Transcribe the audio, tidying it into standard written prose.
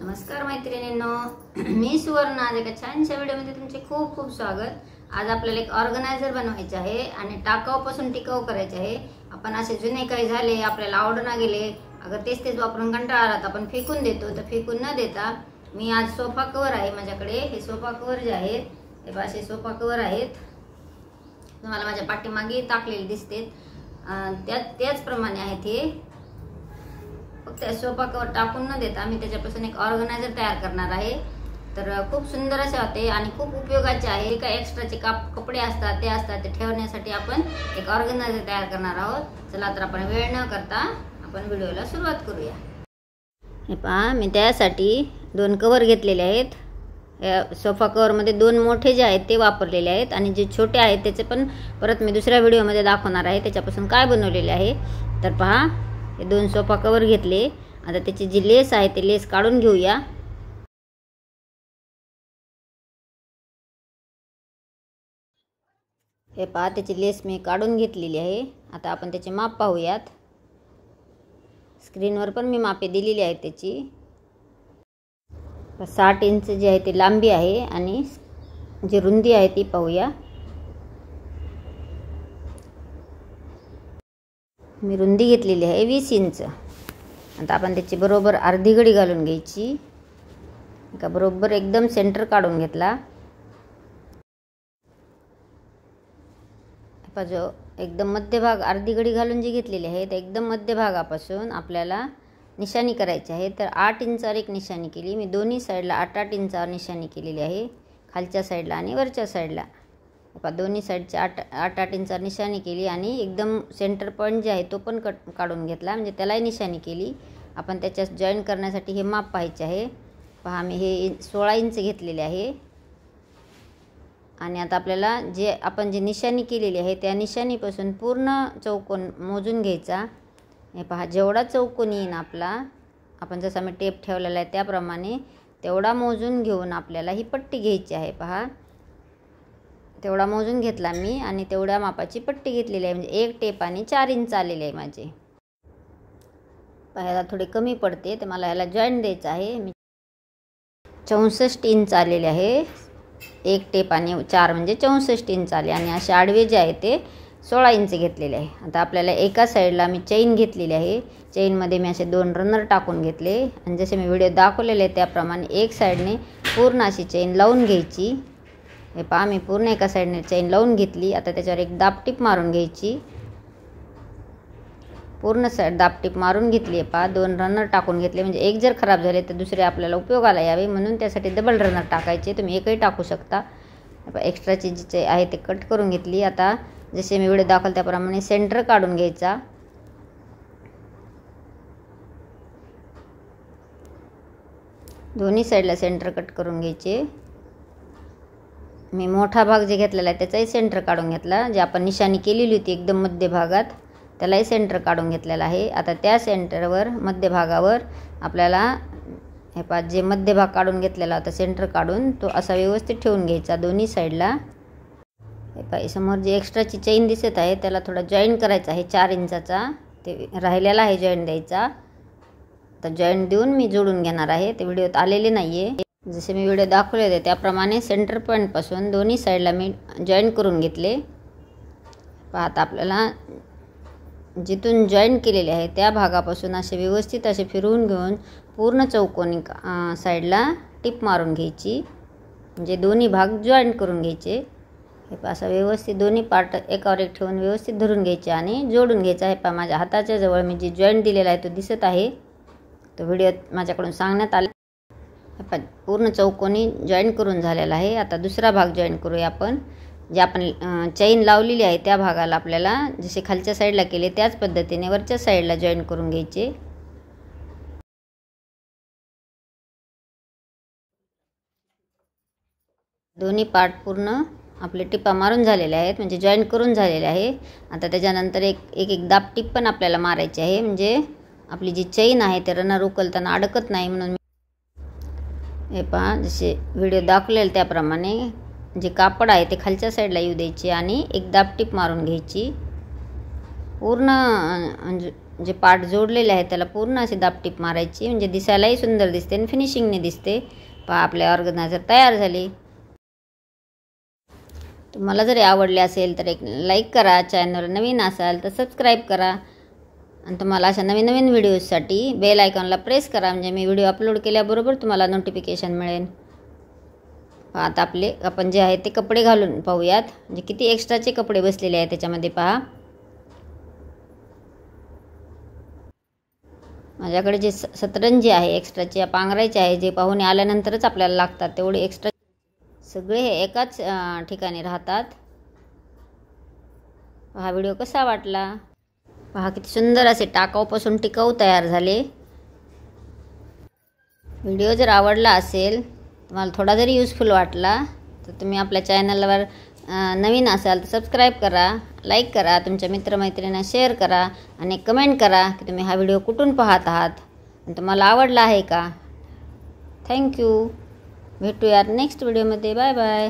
नमस्कार मैत्रिणींनो, मी सुवर्ण. आज एका छानशा व्हिडिओमध्ये तुमचे खूप खूप स्वागत. आज आपल्याला एक ऑर्गनायझर बनवायचे आहे आणि टाकाऊपासून टिकाऊ करायचे आहे. आपण असे जुने काही झाले, आपल्याला आवडना गेले, अगर तेच तेच वापरून कंटाळा आला तर आपण फेकून देतो. तर फेकून न देता मी आज सोफा कव्हर आहे माझ्याकडे. हे सोफा कव्हर जे आहेत हे असे सोफा कव्हर आहेत. तुम्हाला माझ्या पाठीमागे टाकलेले दिसते, त्याचप्रमाणे आहेत हे. फक्त सोफा कव्हर टाकून न देता मी त्याच्यापासून एक ऑर्गनायझर तयार करणार आहे. तर खूप सुंदर असे होते आणि खूप उपयोगाचे आहे. काही एक्स्ट्राचे कपडे असतात ते ठेवण्यासाठी आपण एक ऑर्गनायझर तयार करणार आहोत. चला तर आपण वेळ न करता आपण व्हिडिओला सुरुवात करूया. हे पहा, मी त्यासाठी 2 कव्हर घेतलेले आहेत. या सोफा कव्हरमध्ये 2 मोठे जे आहेत ते वापरलेले आहेत आणि जे छोटे आहेत त्याचे पण परत मी दुसऱ्या व्हिडिओमध्ये दाखवणार आहे त्याच्यापासून काय बनवलेले आहे. तर पहा, हे 2 सोफा कव्हर घेतले. आता त्याची जी लेस आहे ते लेस काढून घेऊया. हे पहा, त्याची लेस मी काढून घेतलेली आहे. आता आपण त्याचे माप पाहूयात. स्क्रीनवर पण मी मापे दिलेली आहेत त्याची. 60 इंच जी आहे ती लांबी आहे आणि जी रुंदी आहे ती पाहूया. मी रुंदी घेतलेली आहे 20 इंच. आता आपण त्याची बरोबर अर्धी घडी घालून घ्यायची. का बरोबर एकदम सेंटर काढून घेतला. जो एकदम मध्यभाग अर्धी घडी घालून जी घेतलेली आहे त्या एकदम मध्यभागापासून आपल्याला निशाणी करायची आहे. तर 8 इंचावर एक निशाणी केली मी. दोन्ही साईडला 8-8 इंचावर निशाणी केलेली आहे, खालच्या साईडला आणि वरच्या साईडला. दोन्ही साईडच्या 8-8 इंचावर निशाणी केली आणि एकदम सेंटर पॉईंट जे आहे तो पण काढून घेतला, म्हणजे त्यालाही निशाणी केली. आपण त्याच्यात जॉईन करण्यासाठी हे माप पाहायचे आहे. पहा, मी हे 16 इंच घेतलेले आहे. आणि आता आपल्याला आपण जी निशाणी केलेली आहे त्या निशाणीपासून पूर्ण चौकोन मोजून घ्यायचा. हे पहा, जेवढा चौकोन येईन आपला, आपण जसा मी टेप ठेवलेला आहे त्याप्रमाणे तेवढा मोजून घेऊन आपल्याला ही पट्टी घ्यायची आहे. पहा, तेवढा मोजून घेतला मी आणि तेवढ्या मापाची पट्टी घेतलेली आहे. म्हणजे एक टेप आणि 4 इंच आलेले आहे माझे. पाहायला थोडे कमी पडते तर मला ह्याला जॉईंट द्यायचं आहे. मी 64 इंच आलेले आहे. एक टेप आणि 4 म्हणजे 64 इंच आले. आणि असे आडवे जे आहे ते 16 इंच घेतलेले आहे. आता आपल्याला एका साईडला मी चेन घेतलेली आहे. चेनमध्ये मी असे 2 रनर टाकून घेतले आणि जसे मी व्हिडिओ दाखवलेले आहे त्याप्रमाणे एक साईडने पूर्ण अशी चेन लावून घ्यायची. हे पहा, मी पूर्ण एका साईडने चेन लावून घेतली. आता त्याच्यावर एक दाबटीप मारून घ्यायची. पूर्ण साईड दाबटीप मारून घेतली आहे. पहा, 2 रनर टाकून घेतले, म्हणजे एक जर खराब झाले तर दुसरे आपल्याला उपयोगाला यावे म्हणून त्यासाठी डबल रनर टाकायचे. तुम्ही एकही टाकू शकता. एक्स्ट्राची जी आहे ते कट करून घेतली. आता जसे मी व्हिडिओ दाखवला त्याप्रमाणे सेंटर काढून घ्यायचा. दोन्ही साईडला सेंटर कट करून घ्यायचे. मी मोठा भाग जे घेतलेला आहे त्याचाही सेंटर काढून घेतला. जे आपण निशाणी केलेली होती एकदम मध्यभागात त्यालाही सेंटर काढून घेतलेला आहे. आता त्या सेंटरवर मध्यभागावर आपल्याला हे पहा, जे मध्यभाग काढून घेतलेला होता सेंटर काढून तो असा व्यवस्थित ठेवून घ्यायचा दोन्ही साईडला. हे पहा, समोर जे एक्स्ट्राची चेन दिसत आहे त्याला थोडा जॉईन करायचा आहे 4 इंचाचा. ते राहिलेला आहे जॉईन द्यायचा. तर जॉईन देऊन मी जोडून घेणार आहे. ते व्हिडिओत आलेले नाही आहे. जसे मी व्हिडिओ दाखवले होते त्याप्रमाणे सेंटर पॉईंटपासून दोन्ही साईडला मी जॉईन करून घेतले. पाहता आपल्याला जिथून जॉईन केलेले आहे त्या भागापासून असे व्यवस्थित असे फिरवून घेऊन पूर्ण चौकोनी साईडला टिप मारून घ्यायची. म्हणजे दोन्ही भाग जॉईन करून घ्यायचे. हे पहा, असं व्यवस्थित दोन्ही पार्ट एकावर एक ठेवून व्यवस्थित धरून घ्यायचे आणि जोडून घ्यायचं. हे पहा, माझ्या हाताच्या जवळ मी जे जॉईंट दिलेला आहे तो दिसत आहे. तो व्हिडिओत माझ्याकडून सांगण्यात आला. पूर्ण चौकोनी जॉईन करून झालेला आहे. आता दुसरा भाग जॉईन करूया आपण. जे आपण चेन लावलेली आहे त्या भागाला आपल्याला जसे खालच्या साईडला केले त्याच पद्धतीने वरच्या साईडला जॉईन करून घ्यायचे. दोन्ही पार्ट पूर्ण आपले टिपा मारून झालेले आहेत, म्हणजे जॉईन करून झालेले आहे. आता त्याच्यानंतर एक दाबटीप पण आपल्याला मारायची आहे, म्हणजे आपली जी चेन आहे ते रनर उकलताना अडकत नाही म्हणून. हे पहा, जसे व्हिडिओ दाखवलेले त्याप्रमाणे जे कापड आहे ते खालच्या साईडला येऊ द्यायचे आणि एक दाबटीप मारून घ्यायची. पूर्ण जे पार्ट जोडलेले आहेत त्याला पूर्ण अशी दाबटीप मारायची, म्हणजे दिसायलाही सुंदर दिसते आणि फिनिशिंगने दिसते. पहा आपले ऑर्गनायझर तयार झाले. तुम्हाला जरी आवडले असेल तर एक लाईक करा, चॅनल नवीन असाल तर सबस्क्राईब करा आणि तुम्हाला अशा नवीन नवीन व्हिडिओजसाठी बेल आयकॉनला प्रेस करा, म्हणजे मी व्हिडिओ अपलोड केल्याबरोबर तुम्हाला नोटिफिकेशन मिळेल. आता आपण जे आहे ते कपडे घालून पाहूयात, म्हणजे किती एक्स्ट्राचे कपडे बसलेले आहेत त्याच्यामध्ये. पहा माझ्याकडे जे सतरंजी आहे एक्स्ट्राचे पांघरायचे आहे, जे पाहुणे आल्यानंतरच आपल्याला लागतात तेवढे एक्स्ट्रा सगळे हे एकाच ठिकाणी राहतात. हा व्हिडिओ कसा वाटला पहा, किती सुंदर असे टाकाऊपासून टिकाऊ तयार झाले. व्हिडिओ जर आवडला असेल, तुम्हाला थोडा जरी युजफुल वाटला तर तुम्ही आपल्या चॅनलवर नवीन असाल तर सबस्क्राईब करा, लाईक करा, तुमच्या मित्रमैत्रिणींना शेअर करा आणि कमेंट करा की तुम्ही हा व्हिडिओ कुठून पाहत आहात आणि तुम्हाला आवडला आहे का. थँक्यू. भेटूयात नेक्स्ट व्हिडिओमध्ये. Bye bye.